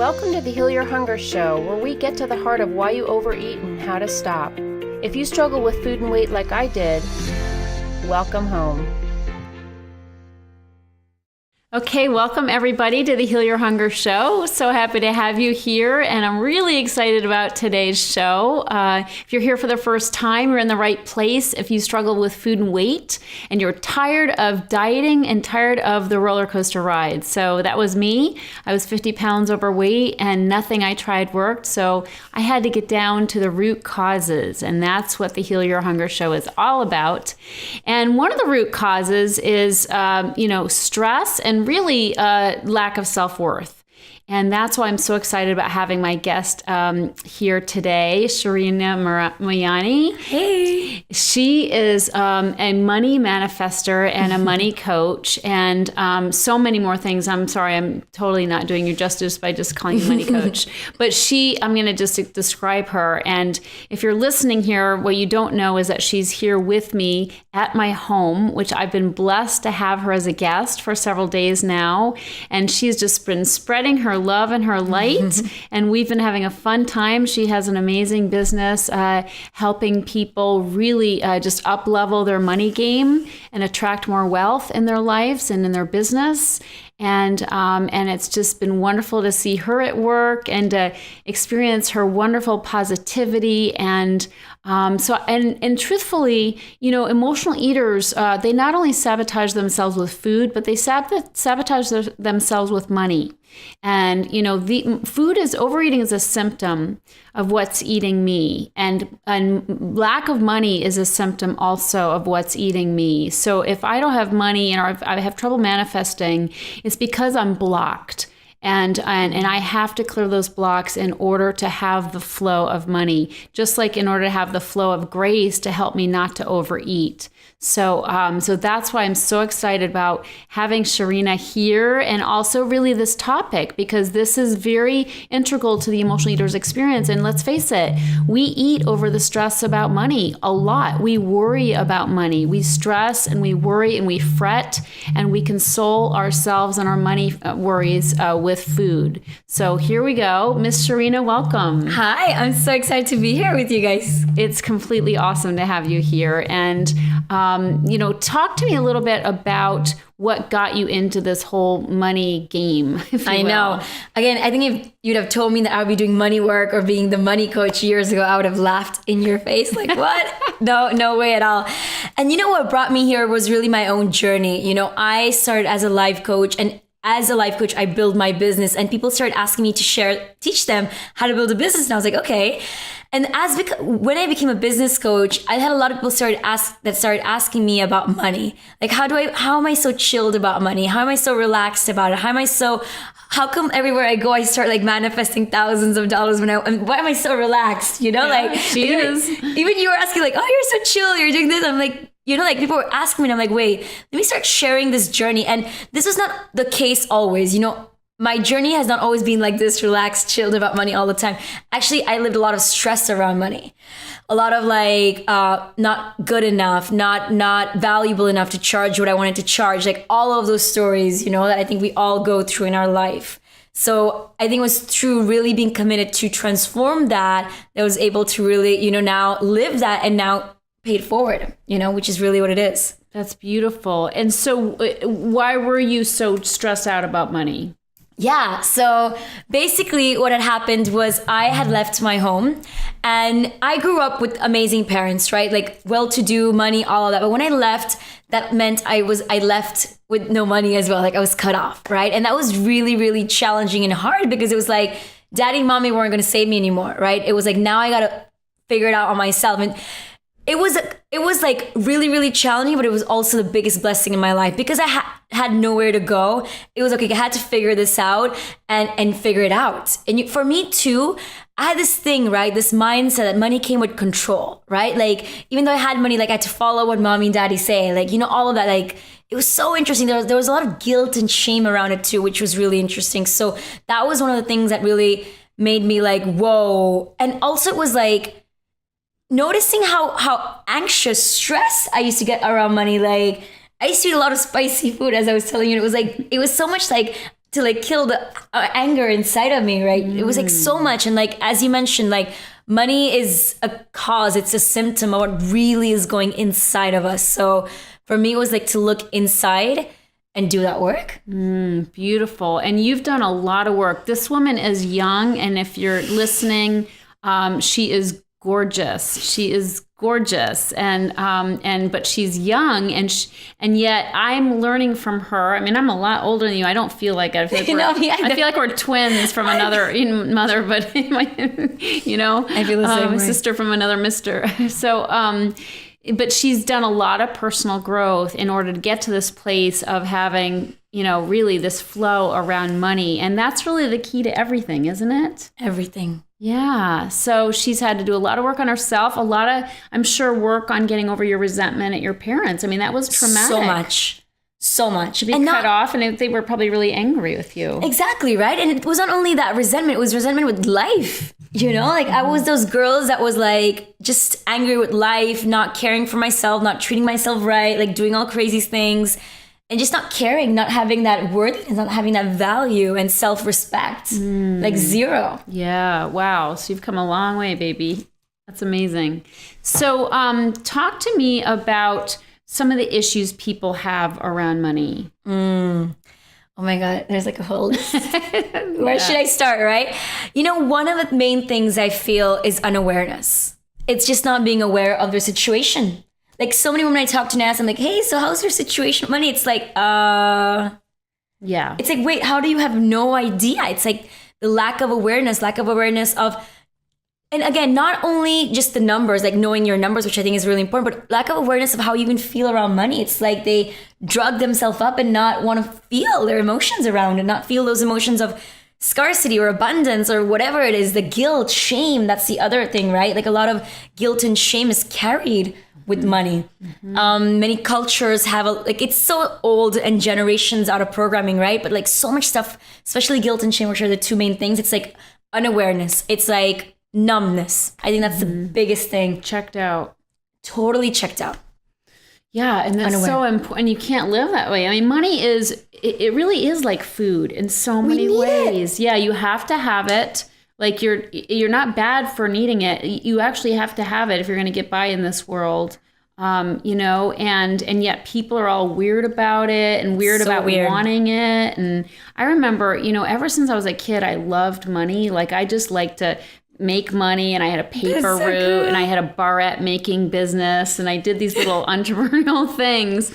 Welcome to the Heal Your Hunger Show, where we get to the heart of why you overeat and how to stop. If you struggle with food and weight like I did, welcome home. Okay, welcome everybody to the Heal Your Hunger Show. So happy to have you here, and I'm really excited about today's show. If you're here for the first time, you're in the right place. If you struggle with food and weight, and you're tired of dieting and tired of the roller coaster ride. So that was me. I was 50 pounds overweight, and nothing I tried worked. So I had to get down to the root causes, and that's what the Heal Your Hunger Show is all about. And one of the root causes is, stress and really lack of self-worth. And that's why I'm so excited about having my guest here today, Sherina Mayani. Hey. She is a money manifester and a money coach and so many more things. I'm sorry, I'm totally not doing you justice by just calling you money coach. But I'm going to just describe her. And if you're listening here, what you don't know is that she's here with me at my home, which I've been blessed to have her as a guest for several days now. And she's just been spreading her love and her light, and we've been having a fun time. She has an amazing business helping people really just up-level their money game and attract more wealth in their lives and in their business. And it's just been wonderful to see her at work and to experience her wonderful positivity. And truthfully, emotional eaters, they not only sabotage themselves with food, but they sabotage themselves with money. And, overeating is a symptom of what's eating me. And lack of money is a symptom also of what's eating me. So if I don't have money or if I have trouble manifesting, it's because I'm blocked. And I have to clear those blocks in order to have the flow of money, just like in order to have the flow of grace to help me not to overeat. So that's why I'm so excited about having Sherina here, and also really this topic, because this is very integral to the emotional eater's experience. And let's face it, we eat over the stress about money a lot. We worry about money. We stress and we worry and we fret, and we console ourselves and our money worries with food. So here we go. Miss Sherina, welcome. Hi, I'm so excited to be here with you guys. It's completely awesome to have you here. And talk to me a little bit about what got you into this whole money game, if you will. I know. Again, I think if you'd have told me that I would be doing money work or being the money coach years ago, I would have laughed in your face. Like, what? No way at all. And what brought me here was really my own journey. I started as a life coach, and as a life coach, I built my business, and people started asking me to teach them how to build a business. And I was like, okay. And when I became a business coach, I had a lot of people started asking me about money. Like, how am I so chilled about money? How am I so relaxed about it? How come everywhere I go, I start like manifesting thousands of dollars and why am I so relaxed? She is. Even you were asking like, oh, you're so chill. You're doing this. I'm like, people were asking me, and I'm like, wait, let me start sharing this journey. And this was not the case always. My journey has not always been like this, relaxed, chilled about money all the time. Actually, I lived a lot of stress around money. A lot of like, not good enough, not valuable enough to charge what I wanted to charge. Like all of those stories, that I think we all go through in our life. So I think it was through really being committed to transform that I was able to really, now live that and now pay it forward, which is really what it is. That's beautiful. And so why were you so stressed out about money? Yeah. So basically what had happened was I had left my home, and I grew up with amazing parents, right? Like well-to-do, money, all of that. But when I left, that meant I left with no money as well. Like I was cut off, right? And that was really, really challenging and hard, because it was like daddy and mommy weren't going to save me anymore, right? It was like, now I got to figure it out on myself. And it was like really, really challenging, but it was also the biggest blessing in my life, because I had nowhere to go. It was okay. I had to figure this out and figure it out. And for me too, I had this thing, right? This mindset that money came with control, right? Like, even though I had money, like I had to follow what mommy and daddy say, like, all of that, like, it was so interesting. There was a lot of guilt and shame around it too, which was really interesting. So that was one of the things that really made me like, whoa. And also it was like, noticing how anxious, stressed I used to get around money. Like I used to eat a lot of spicy food, as I was telling you. It was so much like to like kill the anger inside of me, right? It was like so much. And like, as you mentioned, like money is a cause, it's a symptom of what really is going inside of us. So for me, it was like to look inside and do that work. Beautiful. And you've done a lot of work. This woman is young. And if you're listening, she is gorgeous. She is gorgeous. But she's young and yet I'm learning from her. I mean, I'm a lot older than you. I don't feel like it. I feel like we're twins from another mother, but you know, I feel the same way. Sister from another mister. So, but she's done a lot of personal growth in order to get to this place of having, you know, really this flow around money. And that's really the key to everything, isn't it? Everything. Yeah. So she's had to do a lot of work on herself, a lot of, I'm sure, work on getting over your resentment at your parents. I mean, that was traumatic. So much. To be cut off, and they were probably really angry with you. Exactly, right? And it was not only that resentment, it was resentment with life. You know, like I was those girls that was like just angry with life, not caring for myself, not treating myself right, like doing all crazy things and just not caring, not having that worth, not having that value and self-respect, like zero. Yeah. Wow. So you've come a long way, baby. That's amazing. So talk to me about some of the issues people have around money. Oh my God, there's like a whole list. Where should I start, right? You know, one of the main things I feel is unawareness. It's just not being aware of their situation. Like so many women I talk to now, I'm like, hey, so how's your situation with money? It's like, yeah. It's like, wait, how do you have no idea? It's like the lack of awareness of, and again, not only just the numbers, like knowing your numbers, which I think is really important, but lack of awareness of how you even feel around money. It's like they drug themselves up and not want to feel their emotions around and not feel those emotions of scarcity or abundance or whatever it is, the guilt, shame. That's the other thing, right? Like a lot of guilt and shame is carried with money. Many cultures have it's so old and generations out of programming, right? But like so much stuff, especially guilt and shame, which are the two main things. It's like unawareness. It's like numbness. I think that's the biggest thing. Checked out. Totally checked out. Yeah, and that's so important. You can't live that way. I mean, money it really is like food in so many ways. Yeah, you have to have it. Like you're not bad for needing it. You actually have to have it if you're going to get by in this world. You know, and yet people are all weird about it and weird about wanting it. And I remember, you know, ever since I was a kid, I loved money. Like I just liked to make money, and I had a paper route, and I had a barrette making business, and I did these little entrepreneurial things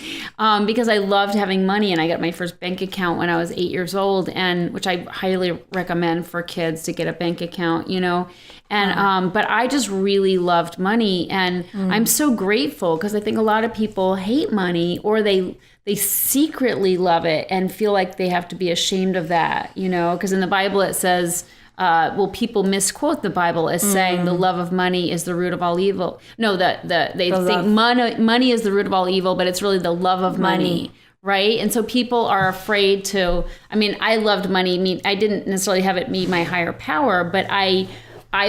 because I loved having money. And I got my first bank account when I was 8 years old, and which I highly recommend for kids to get a bank account, you know. And but I just really loved money, and I'm so grateful because I think a lot of people hate money, or they secretly love it and feel like they have to be ashamed of that, you know, because in the Bible it says, people misquote the Bible as saying the love of money is the root of all evil. No, they think money is the root of all evil, but it's really the love of money. Right? And so people are afraid to, I mean, I loved money. I didn't necessarily have it be my higher power, but I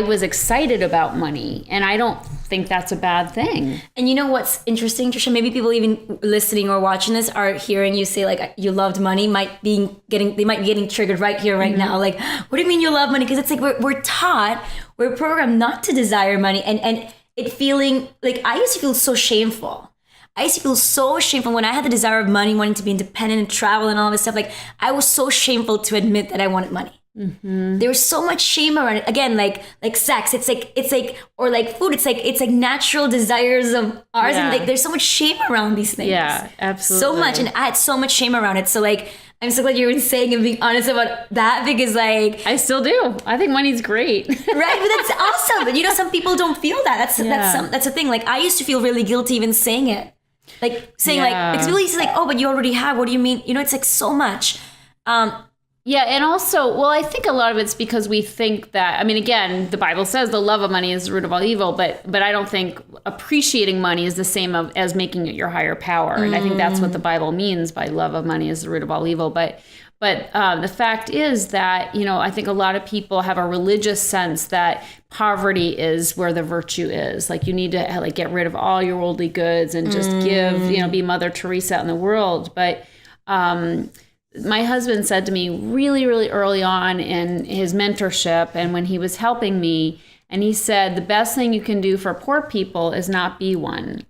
was excited about money, and I don't think that's a bad thing. And you know what's interesting, Tricia? Maybe people even listening or watching this are hearing you say like you loved money, they might be getting triggered right here, right now. Like, what do you mean you love money? Because it's like we're taught, we're programmed not to desire money, and it feeling like I used to feel so shameful. I used to feel so shameful when I had the desire of money, wanting to be independent and travel and all this stuff. Like I was so shameful to admit that I wanted money. There was so much shame around it. Again, like sex, it's like or like food, it's like natural desires of ours, and like there's so much shame around these things. Yeah, absolutely. So much, and I had so much shame around it. So like I'm so glad you're saying and being honest about that, because like I still do. I think money's great. Right, but that's awesome. But you know, some people don't feel that. That's a thing. Like I used to feel really guilty even saying it. Like saying like people used to like, oh, but you already have. What do you mean? You know, it's like so much. Yeah, and also, well, I think a lot of it's because we think that, I mean, again, the Bible says the love of money is the root of all evil, but I don't think appreciating money is the same as making it your higher power. And I think that's what the Bible means by love of money is the root of all evil. But the fact is that, you know, I think a lot of people have a religious sense that poverty is where the virtue is. Like you need to like get rid of all your worldly goods and just give, you know, be Mother Teresa in the world. But my husband said to me really, really early on in his mentorship and when he was helping me, and he said, the best thing you can do for poor people is not be one.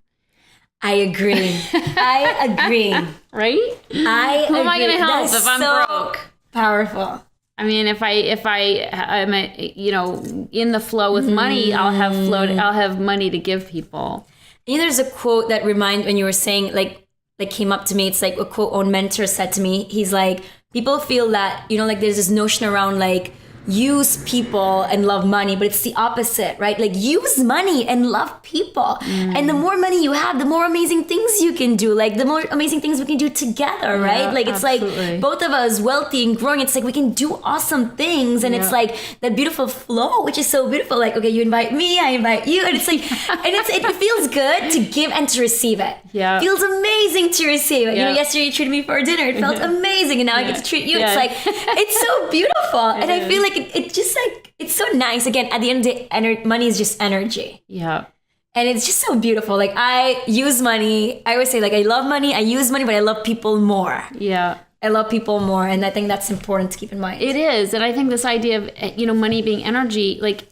I agree. I agree. Right? Who am I going to help if I'm broke? Powerful. I mean, if I'm in the flow with money, I'll have money to give people. You know, there's a quote that when you were saying like came up to me. It's like a quote one mentor said to me. He's like, people feel that, like there's this notion around like use people and love money, but it's the opposite, right? Like use money and love people. And the more money you have, the more amazing things you can do. Like the more amazing things we can do together, right? Like it's absolutely. like both of us wealthy and growing. It's like we can do awesome things. And it's like that beautiful flow, which is so beautiful. Like, okay, you invite me, I invite you. And it's like, and it feels good to give and to receive it. Yeah. It feels amazing to receive it. Yeah. yesterday you treated me for dinner. It felt amazing. And now I get to treat you. It's like, it's so beautiful. And I feel like it just like, it's so nice. Again, at the end of the day, money is just energy. Yeah. And it's just so beautiful. Like I use money. I always say like, I love money. I use money, but I love people more. Yeah. I love people more. And I think that's important to keep in mind. It is. And I think this idea of, money being energy, like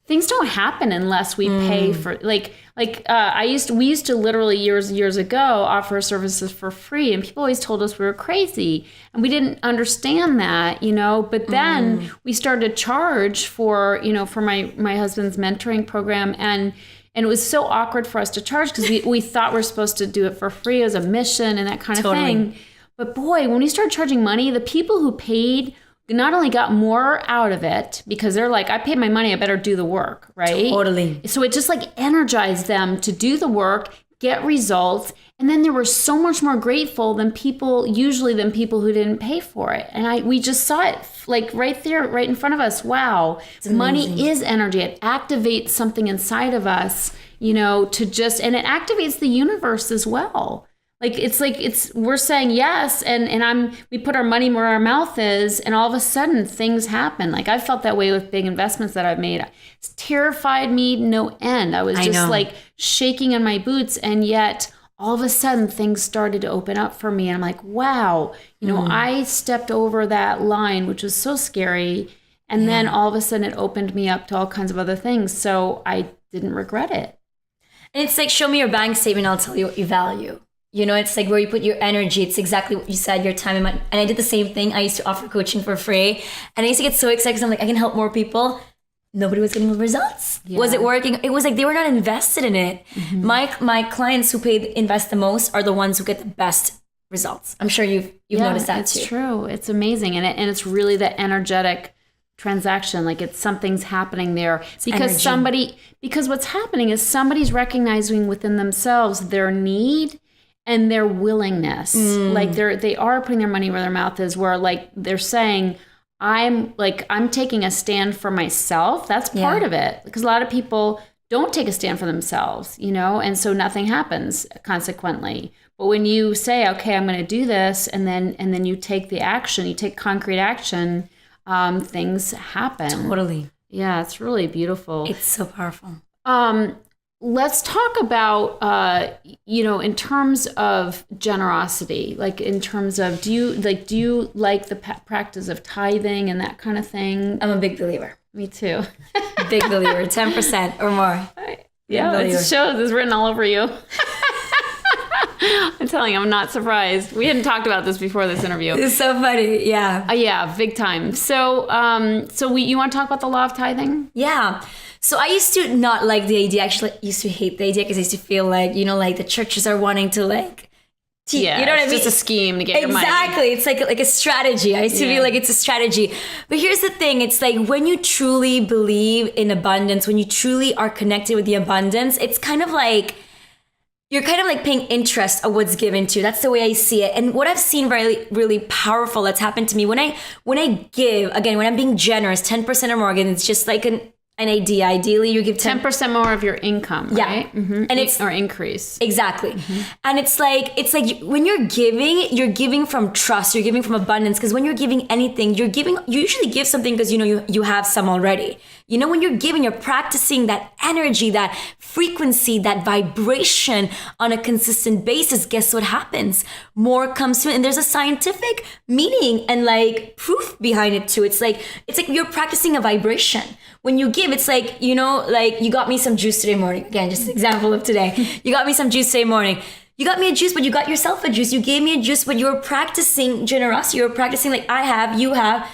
things don't happen unless we pay for, we used to literally years ago offer services for free, and people always told us we were crazy, and we didn't understand that, but then we started to charge for my husband's mentoring program, and it was so awkward for us to charge because we thought we're supposed to do it for free as a mission and that kind of thing. But boy, when we started charging money, the people who paid not only got more out of it because they're like, I paid my money, I better do the work, right? Totally. So it just like energized them to do the work, get results. And then they were so much more grateful than people who didn't pay for it. And we just saw it like right there, right in front of us. Wow. Money is energy. It activates something inside of us, and it activates the universe as well. We're saying yes, and we put our money where our mouth is, and all of a sudden things happen. Like I felt that way with big investments that I've made. It's terrified me no end. I was just like shaking in my boots, and yet all of a sudden things started to open up for me. And I'm like, wow, I stepped over that line, which was so scary. And then all of a sudden it opened me up to all kinds of other things. So I didn't regret it. And it's like, show me your bank statement, I'll tell you what you value. It's like where you put your energy. It's exactly what you said, your time and money. And I did the same thing. I used to offer coaching for free. And I used to get so excited because I'm like, I can help more people. Nobody was getting the results. Yeah. Was it working? It was like they were not invested in it. My clients who invest the most are the ones who get the best results. I'm sure you've noticed that too. It's true. It's amazing. And it's really the energetic transaction. Like something's happening there because what's happening is somebody's recognizing within themselves their need and their willingness. Like they are putting their money where their mouth is, where like they're saying, I'm taking a stand for myself. That's part of it. Because a lot of people don't take a stand for themselves, and so nothing happens consequently. But when you say, okay, I'm going to do this, and then you take the action, you take concrete action, things happen. Totally. Yeah, it's really beautiful. It's so powerful. Let's talk about, in terms of generosity, like in terms of, do you like the practice of tithing and that kind of thing? I'm a big believer. Me too. Big believer, 10% or more. Yeah, it shows. It's written all over you. I'm telling you, I'm not surprised. We hadn't talked about this before this interview. It's so funny. Yeah. Yeah, big time. So, you want to talk about the law of tithing? Yeah. So I used to not like the idea. Actually, I used to hate the idea because I used to feel like, like the churches are wanting to you know what I mean? It's just a scheme to get your money. Exactly. It's like a strategy. I used to feel like it's a strategy. But here's the thing. It's like when you truly believe in abundance, when you truly are connected with the abundance, it's kind of like you're kind of like paying interest of what's given to you. That's the way I see it. And what I've seen really, really powerful that's happened to me when I give, again, when I'm being generous, 10% or more, again, it's just like an idea. Ideally, you give 10% more of your income, right? Mm-hmm. And it's or increase. Exactly. Mm-hmm. And it's like when you're giving from trust, you're giving from abundance. Because when you're giving anything, you usually give something because you have some already. You know, when you're giving, you're practicing that energy, that frequency, that vibration on a consistent basis. Guess what happens? More comes to it. And there's a scientific meaning and like proof behind it too. It's like you're practicing a vibration. When you give, it's like, you know, like you got me some juice today morning. Again, just an example of today. You got me some juice today morning. You got me a juice, but you got yourself a juice. You gave me a juice, but you were practicing generosity. You were practicing like I have, you have.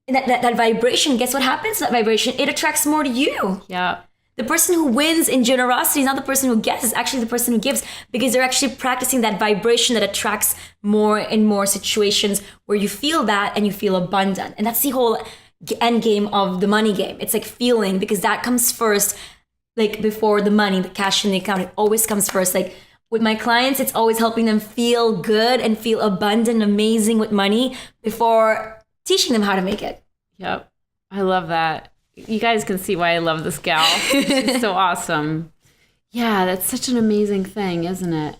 And that vibration, guess what happens to that vibration? It attracts more to you. Yeah. The person who wins in generosity is not the person who gets, it's actually the person who gives, because they're actually practicing that vibration that attracts more and more situations where you feel that and you feel abundant. And that's the whole end game of the money game. It's like feeling, because that comes first, like before the money, the cash in the account, it always comes first. Like with my clients, it's always helping them feel good and feel abundant, amazing with money before teaching them how to make it. Yep. I love that. You guys can see why I love this gal. She's so awesome. Yeah, that's such an amazing thing, isn't it?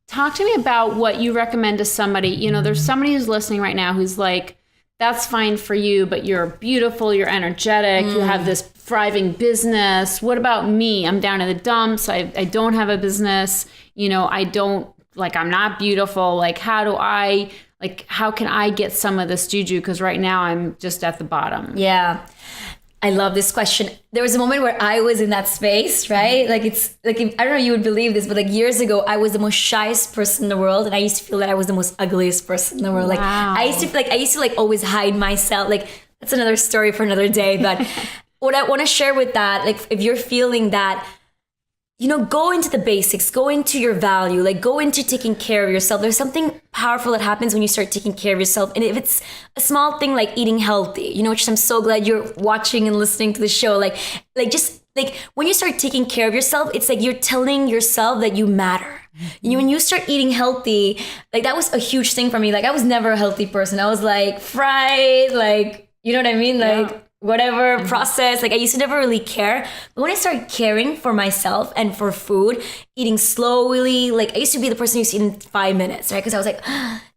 Talk to me about what you recommend to somebody. You know, there's somebody who's listening right now who's like, that's fine for you, but you're beautiful, you're energetic, you have this thriving business. What about me? I'm down in the dumps. I don't have a business. You know, I'm not beautiful. Like, how can I get some of this juju? Because right now I'm just at the bottom. Yeah. I love this question. There was a moment where I was in that space, right? Like it's like, I don't know if you would believe this, but like years ago, I was the most shyest person in the world. And I used to feel that I was the most ugliest person in the world. Like I used to always hide myself. Like that's another story for another day. But what I want to share with that, like if you're feeling that, you know, go into the basics, go into your value, like go into taking care of yourself. There's something powerful that happens when you start taking care of yourself. And if it's a small thing like eating healthy, you know, which I'm so glad you're watching and listening to the show, like just like when you start taking care of yourself, it's like you're telling yourself that you matter. You know, when you start eating healthy, like that was a huge thing for me. Like I was never a healthy person. I was like fried, like, you know what I mean? Like, whatever process, like I used to never really care. But when I started caring for myself and for food, eating slowly, like I used to be the person who used to eat in 5 minutes, right? Because I was like,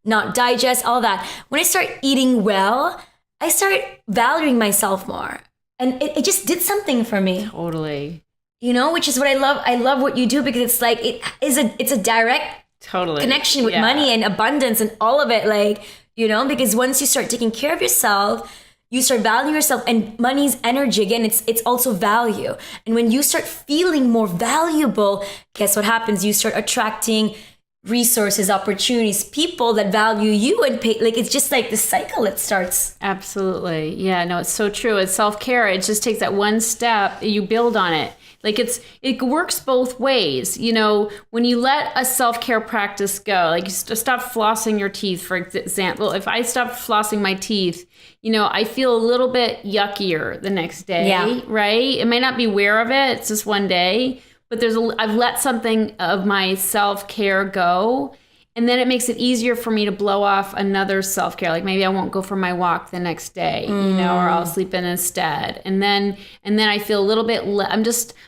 not digest, all that. When I started eating well, I started valuing myself more. And it just did something for me. Totally. You know, which is what I love. I love what you do because it's like, it's a direct connection with money and abundance and all of it. Like, you know, because once you start taking care of yourself, you start valuing yourself, and money's energy. Again, it's also value. And when you start feeling more valuable, guess what happens? You start attracting resources, opportunities, people that value you and pay. Like, it's just like the cycle that starts. Absolutely. Yeah, no, it's so true. It's self-care. It just takes that one step. You build on it. Like it works both ways. You know, when you let a self-care practice go, like you stop flossing your teeth, for example, if I stop flossing my teeth, you know, I feel a little bit yuckier the next day, right? It may not be aware of it. It's just one day, but I've let something of my self-care go. And then it makes it easier for me to blow off another self-care. Like maybe I won't go for my walk the next day, you know, or I'll sleep in instead. And then I feel a little bit, I'm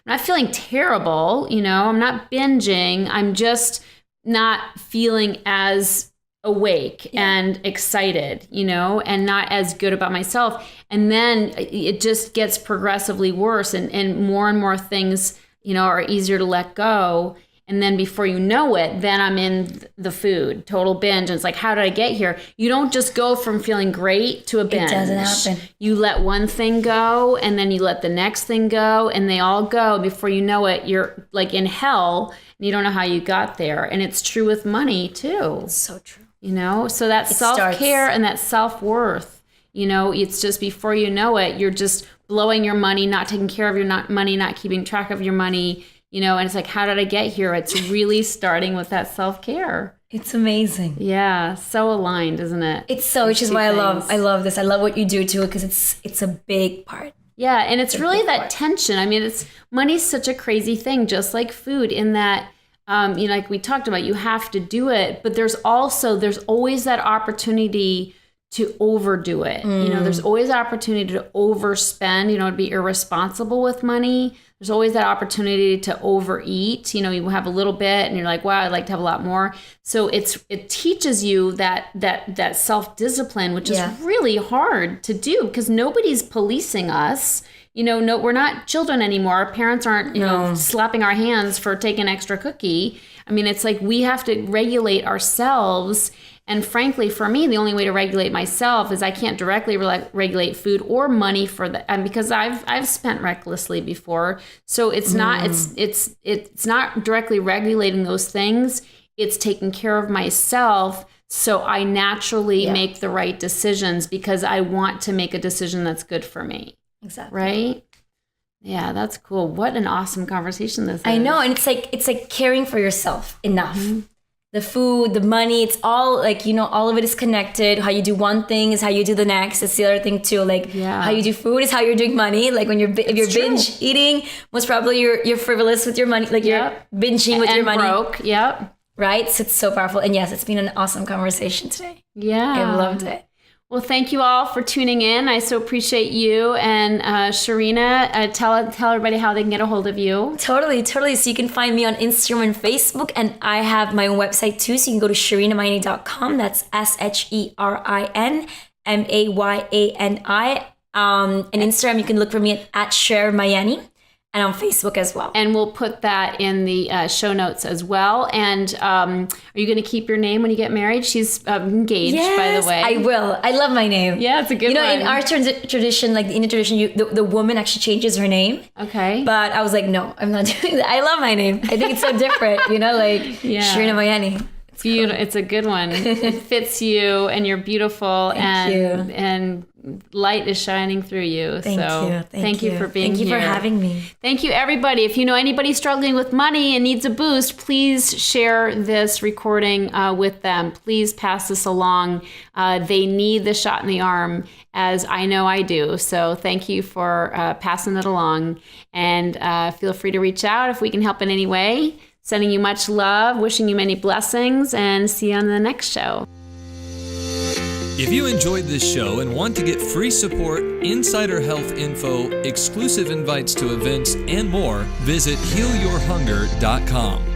not feeling terrible, you know, I'm not binging. I'm just not feeling as awake and excited, you know, and not as good about myself. And then it just gets progressively worse and more things, you know, are easier to let go. And then before you know it, then I'm in the food, total binge. And it's like, how did I get here? You don't just go from feeling great to a binge. It doesn't happen. You let one thing go, and then you let the next thing go, and they all go. Before you know it, you're like in hell, and you don't know how you got there. And it's true with money, too. So true. You know, so that self-care and that self-worth, you know, it's just before you know it, you're just blowing your money, not taking care of your money, not keeping track of your money. You know, and it's like, how did I get here? It's really starting with that self-care. It's amazing. Yeah, so aligned, isn't it? It's so, which is why I love this. I love what you do too, because it's a big part. Yeah, and it's really that tension. I mean, money's such a crazy thing, just like food, in that, you know, like we talked about, you have to do it, but there's always that opportunity to overdo it. You know, there's always opportunity to overspend, you know, to be irresponsible with money. There's always that opportunity to overeat. You know, you have a little bit and you're like, wow, I'd like to have a lot more. So it teaches you that self-discipline, which is really hard to do because nobody's policing us. no, we're not children anymore. Our parents aren't, slapping our hands for taking an extra cookie. I mean, it's like we have to regulate ourselves. And frankly, for me, the only way to regulate myself is I can't directly regulate food or money because I've spent recklessly before. So it's not it's not directly regulating those things. It's taking care of myself, so I naturally make the right decisions because I want to make a decision that's good for me. Exactly. Right? Yeah, that's cool. What an awesome conversation this is. I know, and it's like caring for yourself enough. Mm-hmm. The food, the money, it's all like, all of it is connected. How you do one thing is how you do the next. It's the other thing too. Like how you do food is how you're doing money. Like when if you're binge eating, most probably you're frivolous with your money. Like you're binging with your money. Broke. Yep. Right? So it's so powerful. And yes, it's been an awesome conversation today. Yeah. I loved it. Well, thank you all for tuning in. I so appreciate you. And Sherina, tell everybody how they can get a hold of you. Totally. So you can find me on Instagram and Facebook. And I have my own website too. So you can go to SherinaMayani.com. That's SHERINMAYANI. And Instagram, you can look for me at Mayani. And on Facebook as well. And we'll put that in the show notes as well. And are you going to keep your name when you get married? She's engaged, by the way. I will. I love my name. Yeah, it's a good one. In our tradition, like the Indian tradition, the woman actually changes her name. Okay. But I was like, no, I'm not doing that. I love my name. I think it's so different, Sherina Mayani. It's beautiful. It's a good one. It fits you, and you're beautiful. Thank you. And light is shining through you. Thank you for being here. Thank you for having me. Thank you, everybody. If you know anybody struggling with money and needs a boost, please share this recording with them. Please pass this along. They need the shot in the arm, as I know I do. So thank you for passing it along. And feel free to reach out if we can help in any way. Sending you much love, wishing you many blessings, and see you on the next show. If you enjoyed this show and want to get free support, insider health info, exclusive invites to events, and more, visit healyourhunger.com.